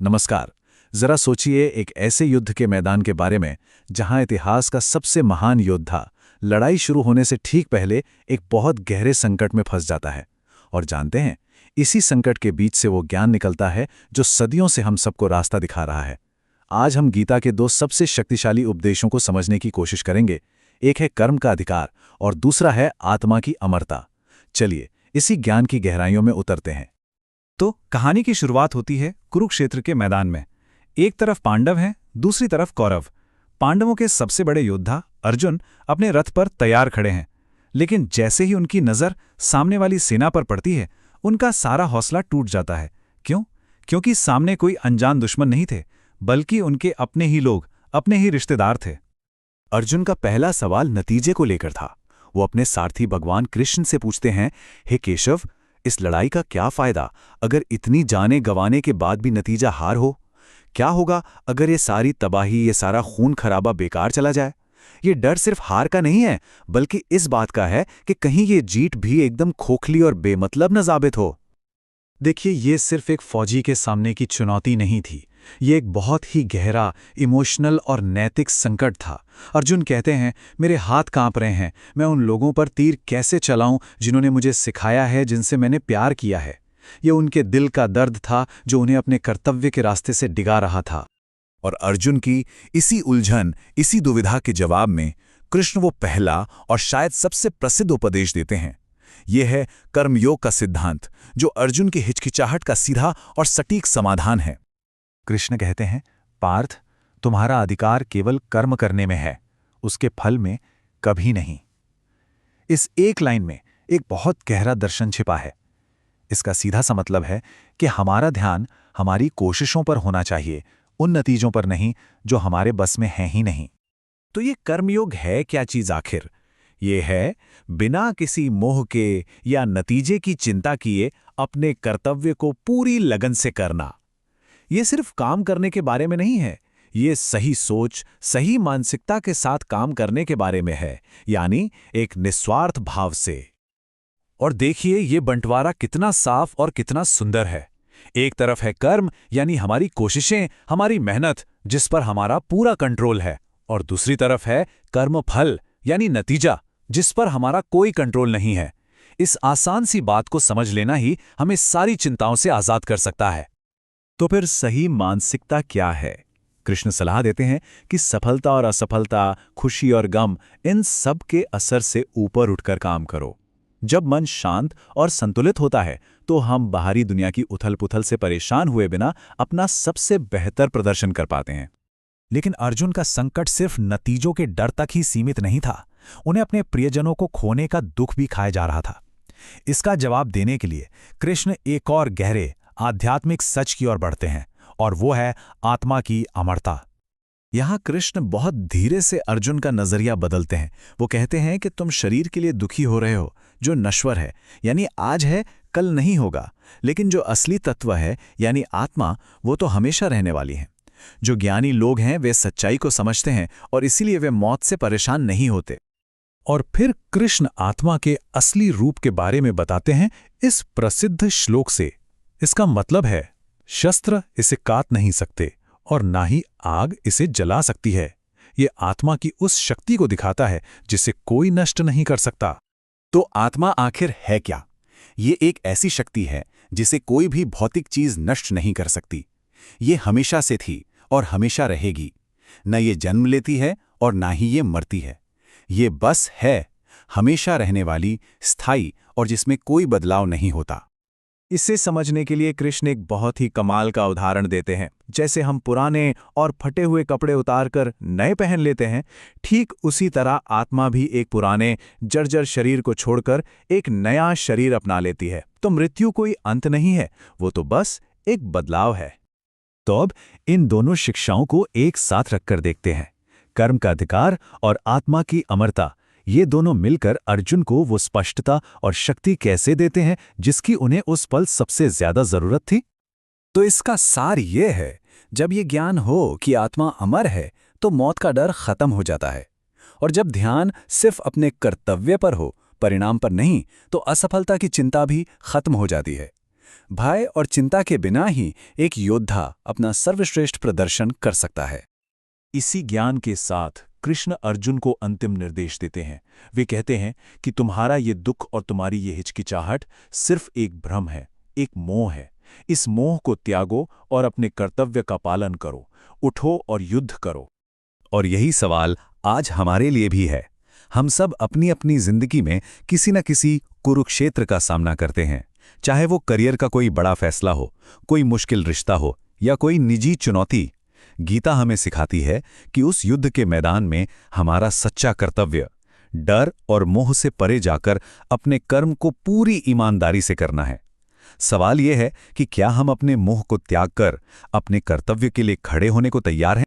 नमस्कार। जरा सोचिए एक ऐसे युद्ध के मैदान के बारे में जहां इतिहास का सबसे महान योद्धा लड़ाई शुरू होने से ठीक पहले एक बहुत गहरे संकट में फंस जाता है। और जानते हैं, इसी संकट के बीच से वो ज्ञान निकलता है जो सदियों से हम सबको रास्ता दिखा रहा है। आज हम गीता के दो सबसे शक्तिशाली उपदेशों को समझने की कोशिश करेंगे। एक है कर्म का अधिकार और दूसरा है आत्मा की अमरता। चलिए इसी ज्ञान की गहराइयों में उतरते हैं। तो कहानी की शुरुआत होती है कुरुक्षेत्र के मैदान में। एक तरफ पांडव हैं, दूसरी तरफ कौरव। पांडवों के सबसे बड़े योद्धा अर्जुन अपने रथ पर तैयार खड़े हैं, लेकिन जैसे ही उनकी नज़र सामने वाली सेना पर पड़ती है, उनका सारा हौसला टूट जाता है। क्यों? क्योंकि सामने कोई अनजान दुश्मन नहीं थे, बल्कि उनके अपने ही लोग, अपने ही रिश्तेदार थे। अर्जुन का पहला सवाल नतीजे को लेकर था। वो अपने सारथी भगवान कृष्ण से पूछते हैं, हे केशव, इस लड़ाई का क्या फायदा अगर इतनी जानें गंवाने के बाद भी नतीजा हार हो? क्या होगा अगर ये सारी तबाही, ये सारा खून खराबा बेकार चला जाए? ये डर सिर्फ हार का नहीं है, बल्कि इस बात का है कि कहीं ये जीत भी एकदम खोखली और बेमतलब न साबित हो। देखिए, ये सिर्फ एक फौजी के सामने की चुनौती नहीं थी। ये एक बहुत ही गहरा, इमोशनल और नैतिक संकट था। अर्जुन कहते हैं, मेरे हाथ कांप रहे हैं, मैं उन लोगों पर तीर कैसे चलाऊं जिन्होंने मुझे सिखाया है, जिनसे मैंने प्यार किया है। ये उनके दिल का दर्द था जो उन्हें अपने कर्तव्य के रास्ते से डिगा रहा था। और अर्जुन की इसी उलझन, इसी दुविधा के जवाब में कृष्ण वो पहला और शायद सबसे प्रसिद्ध उपदेश देते हैं। ये है कर्मयोग का सिद्धांत, जो अर्जुन की हिचकिचाहट का सीधा और सटीक समाधान है। कृष्ण कहते हैं, पार्थ, तुम्हारा अधिकार केवल कर्म करने में है, उसके फल में कभी नहीं। इस एक लाइन में एक बहुत गहरा दर्शन छिपा है। इसका सीधा सा मतलब है कि हमारा ध्यान हमारी कोशिशों पर होना चाहिए, उन नतीजों पर नहीं जो हमारे बस में हैं ही नहीं। तो ये कर्मयोग है क्या चीज आखिर? ये है बिना किसी मोह के या नतीजे की चिंता किए अपने कर्तव्य को पूरी लगन से करना। ये सिर्फ काम करने के बारे में नहीं है, ये सही सोच, सही मानसिकता के साथ काम करने के बारे में है, यानी एक निस्वार्थ भाव से। और देखिए ये बंटवारा कितना साफ और कितना सुंदर है। एक तरफ है कर्म, यानी हमारी कोशिशें, हमारी मेहनत, जिस पर हमारा पूरा कंट्रोल है, और दूसरी तरफ है कर्म फल, यानी नतीजा, जिस पर हमारा कोई कंट्रोल नहीं है। इस आसान सी बात को समझ लेना ही हमें सारी चिंताओं से आजाद कर सकता है। तो फिर सही मानसिकता क्या है? कृष्ण सलाह देते हैं कि सफलता और असफलता, खुशी और गम, इन सब के असर से ऊपर उठकर काम करो। जब मन शांत और संतुलित होता है तो हम बाहरी दुनिया की उथल-पुथल से परेशान हुए बिना अपना सबसे बेहतर प्रदर्शन कर पाते हैं। लेकिन अर्जुन का संकट सिर्फ नतीजों के डर तक ही सीमित नहीं था। उन्हें अपने प्रियजनों को खोने का दुख भी खाए जा रहा था। इसका जवाब देने के लिए कृष्ण एक और गहरे आध्यात्मिक सच की ओर बढ़ते हैं, और वो है आत्मा की अमरता। यहां कृष्ण बहुत धीरे से अर्जुन का नजरिया बदलते हैं। वो कहते हैं कि तुम शरीर के लिए दुखी हो रहे हो, जो नश्वर है, यानी आज है कल नहीं होगा, लेकिन जो असली तत्व है, यानी आत्मा, वो तो हमेशा रहने वाली है। जो ज्ञानी लोग हैं वे सच्चाई को समझते हैं और इसीलिए वे मौत से परेशान नहीं होते। और फिर कृष्ण आत्मा के असली रूप के बारे में बताते हैं इस प्रसिद्ध श्लोक से। इसका मतलब है, शस्त्र इसे काट नहीं सकते और ना ही आग इसे जला सकती है। ये आत्मा की उस शक्ति को दिखाता है जिसे कोई नष्ट नहीं कर सकता। तो आत्मा आखिर है क्या? ये एक ऐसी शक्ति है जिसे कोई भी भौतिक चीज नष्ट नहीं कर सकती। ये हमेशा से थी और हमेशा रहेगी। न ये जन्म लेती है और ना ही ये मरती है। ये बस है, हमेशा रहने वाली, स्थायी, और जिसमें कोई बदलाव नहीं होता। इसे समझने के लिए कृष्ण एक बहुत ही कमाल का उदाहरण देते हैं। जैसे हम पुराने और फटे हुए कपड़े उतारकर नए पहन लेते हैं, ठीक उसी तरह आत्मा भी एक पुराने जर्जर शरीर को छोड़कर एक नया शरीर अपना लेती है। तो मृत्यु कोई अंत नहीं है, वो तो बस एक बदलाव है। तो अब इन दोनों शिक्षाओं को एक साथ रखकर देखते हैं। कर्म का अधिकार और आत्मा की अमरता, ये दोनों मिलकर अर्जुन को वो स्पष्टता और शक्ति कैसे देते हैं जिसकी उन्हें उस पल सबसे ज्यादा जरूरत थी। तो इसका सार ये है, जब ये ज्ञान हो कि आत्मा अमर है तो मौत का डर खत्म हो जाता है। और जब ध्यान सिर्फ अपने कर्तव्य पर हो, परिणाम पर नहीं, तो असफलता की चिंता भी खत्म हो जाती है। भय और चिंता के बिना ही एक योद्धा अपना सर्वश्रेष्ठ प्रदर्शन कर सकता है। इसी ज्ञान के साथ कृष्ण अर्जुन को अंतिम निर्देश देते हैं। वे कहते हैं कि तुम्हारा ये दुख और तुम्हारी ये हिचकिचाहट सिर्फ एक भ्रम है, एक मोह है। इस मोह को त्यागो और अपने कर्तव्य का पालन करो। उठो और युद्ध करो। और यही सवाल आज हमारे लिए भी है। हम सब अपनी अपनी जिंदगी में किसी न किसी कुरुक्षेत्र का सामना करते हैं, चाहे वो करियर का कोई बड़ा फैसला हो, कोई मुश्किल रिश्ता हो या कोई निजी चुनौती। गीता हमें सिखाती है कि उस युद्ध के मैदान में हमारा सच्चा कर्तव्य डर और मोह से परे जाकर अपने कर्म को पूरी ईमानदारी से करना है। सवाल यह है कि क्या हम अपने मोह को त्याग कर अपने कर्तव्य के लिए खड़े होने को तैयार हैं?